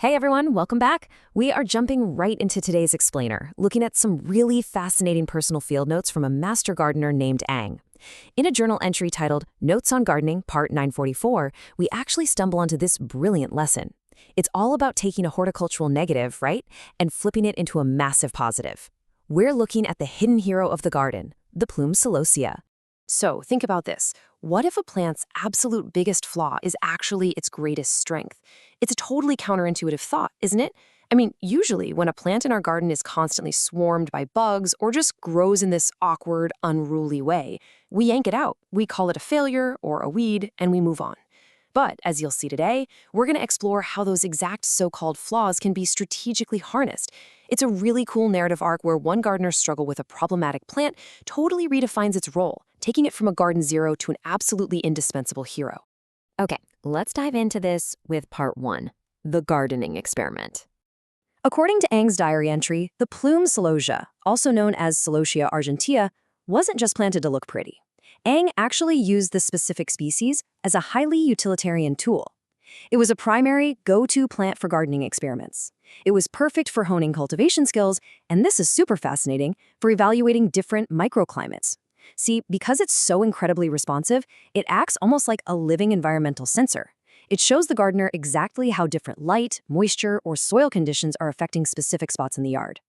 Hey everyone, welcome back. We are jumping right into today's explainer, looking at some really fascinating personal field notes from a master gardener named Ang. In a journal entry titled Notes on Gardening, Part 944, we actually stumble onto this brilliant lesson. It's all about taking a horticultural negative, right, and flipping it into a massive positive. We're looking at the hidden hero of the garden, the Plume Celosia. So think about this. What if a plant's absolute biggest flaw is actually its greatest strength? It's a totally counterintuitive thought, isn't it? I mean, usually when a plant in our garden is constantly swarmed by bugs or just grows in this awkward, unruly way, we yank it out. We call it a failure or a weed, and we move on. But as you'll see today, we're going to explore how those exact so-called flaws can be strategically harnessed. It's a really cool narrative arc where one gardener's struggle with a problematic plant totally redefines its role, taking it from a garden zero to an absolutely indispensable hero. Okay, let's dive into this with part 1, the gardening experiment. According to Ang's diary entry, the Plume Celosia, also known as Celosia-argentea, wasn't just planted to look pretty. Ang actually used this specific species as a highly utilitarian tool. It was a primary go-to plant for gardening experiments. It was perfect for honing cultivation skills, and this is super fascinating, for evaluating different microclimates. See, because it's so incredibly responsive, it acts almost like a living environmental sensor. It shows the gardener exactly how different light, moisture, or soil conditions are affecting specific spots in the yard.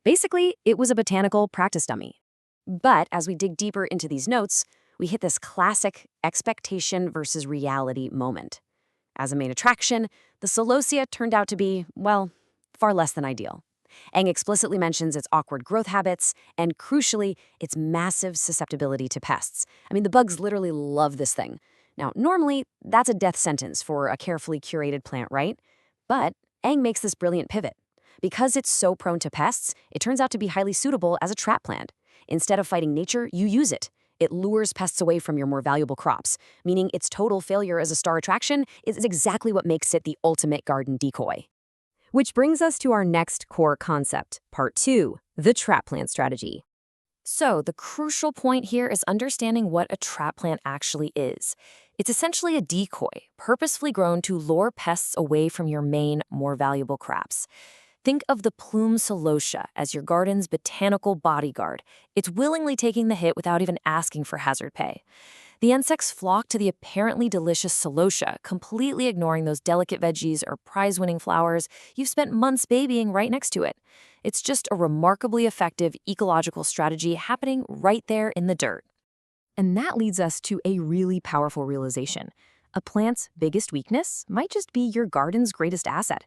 Basically, it was a botanical practice dummy. But as we dig deeper into these notes, we hit this classic expectation versus reality moment. As a main attraction, the celosia turned out to be, well, far less than ideal. Ang explicitly mentions its awkward growth habits and, crucially, its massive susceptibility to pests. I mean, the bugs literally love this thing. Now, normally, that's a death sentence for a carefully curated plant, right? But Ang makes this brilliant pivot. Because it's so prone to pests, it turns out to be highly suitable as a trap plant. Instead of fighting nature, you use it. It lures pests away from your more valuable crops, meaning its total failure as a star attraction is exactly what makes it the ultimate garden decoy. Which brings us to our next core concept, part 2, the trap plant strategy. So, the crucial point here is understanding what a trap plant actually is. It's essentially a decoy, purposefully grown to lure pests away from your main, more valuable crops. Think of the Plume Celosia as your garden's botanical bodyguard. It's willingly taking the hit without even asking for hazard pay. The insects flock to the apparently delicious celosia, completely ignoring those delicate veggies or prize-winning flowers you've spent months babying right next to it. It's just a remarkably effective ecological strategy happening right there in the dirt. And that leads us to a really powerful realization. A plant's biggest weakness might just be your garden's greatest asset.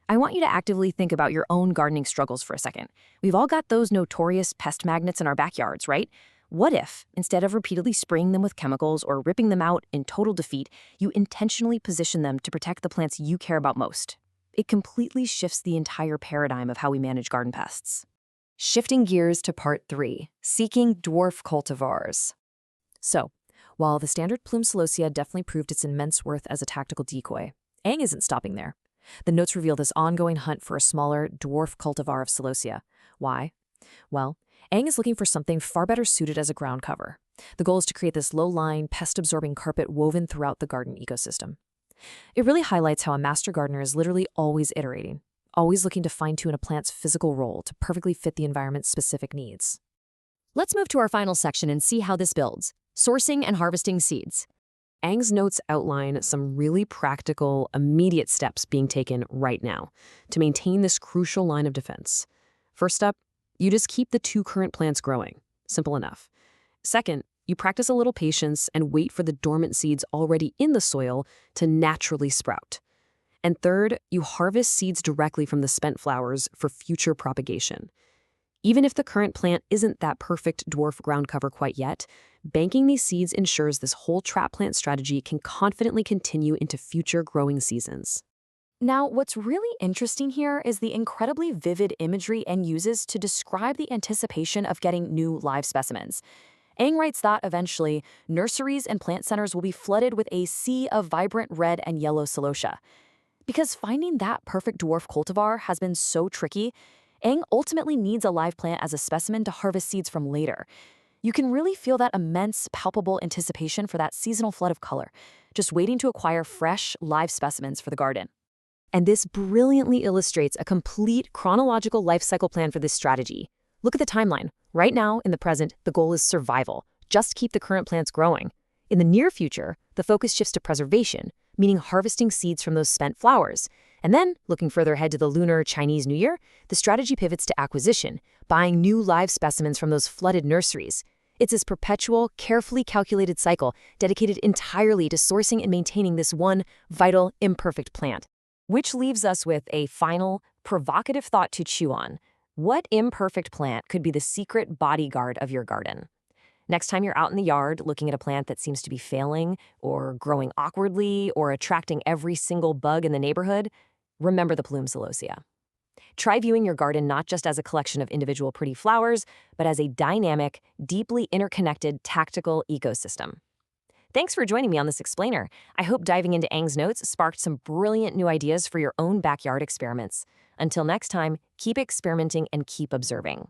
I want you to actively think about your own gardening struggles for a second. We've all got those notorious pest magnets in our backyards, right? What if, instead of repeatedly spraying them with chemicals or ripping them out in total defeat, you intentionally position them to protect the plants you care about most? It completely shifts the entire paradigm of how we manage garden pests. Shifting gears to part 3, seeking dwarf cultivars. So, while the standard Plume Celosia definitely proved its immense worth as a tactical decoy, Ang isn't stopping there. The notes reveal this ongoing hunt for a smaller, dwarf cultivar of celosia. Why? Well, Ang is looking for something far better suited as a ground cover. The goal is to create this low-lying, pest-absorbing carpet woven throughout the garden ecosystem. It really highlights how a master gardener is literally always iterating, always looking to fine-tune a plant's physical role to perfectly fit the environment's specific needs. Let's move to our final section and see how this builds: sourcing and harvesting seeds. Ang's notes outline some really practical, immediate steps being taken right now to maintain this crucial line of defense. First up, you just keep the 2 current plants growing. Simple enough. Second, you practice a little patience and wait for the dormant seeds already in the soil to naturally sprout. And third, you harvest seeds directly from the spent flowers for future propagation. Even if the current plant isn't that perfect dwarf ground cover quite yet, banking these seeds ensures this whole trap plant strategy can confidently continue into future growing seasons. Now, what's really interesting here is the incredibly vivid imagery Ang uses to describe the anticipation of getting new live specimens. Ang writes that eventually, nurseries and plant centers will be flooded with a sea of vibrant red and yellow celosia. Because finding that perfect dwarf cultivar has been so tricky, Ang ultimately needs a live plant as a specimen to harvest seeds from later. You can really feel that immense, palpable anticipation for that seasonal flood of color, just waiting to acquire fresh, live specimens for the garden. And this brilliantly illustrates a complete chronological life cycle plan for this strategy. Look at the timeline. Right now, in the present, the goal is survival. Just keep the current plants growing. In the near future, the focus shifts to preservation, meaning harvesting seeds from those spent flowers. And then, looking further ahead to the lunar Chinese New Year, the strategy pivots to acquisition, buying new live specimens from those flooded nurseries. It's this perpetual, carefully calculated cycle dedicated entirely to sourcing and maintaining this one vital, imperfect plant. Which leaves us with a final, provocative thought to chew on. What imperfect plant could be the secret bodyguard of your garden? Next time you're out in the yard looking at a plant that seems to be failing, or growing awkwardly, or attracting every single bug in the neighborhood, remember the Plume Celosia. Try viewing your garden not just as a collection of individual pretty flowers, but as a dynamic, deeply interconnected, tactical ecosystem. Thanks for joining me on this explainer. I hope diving into Ang's notes sparked some brilliant new ideas for your own backyard experiments. Until next time, keep experimenting and keep observing.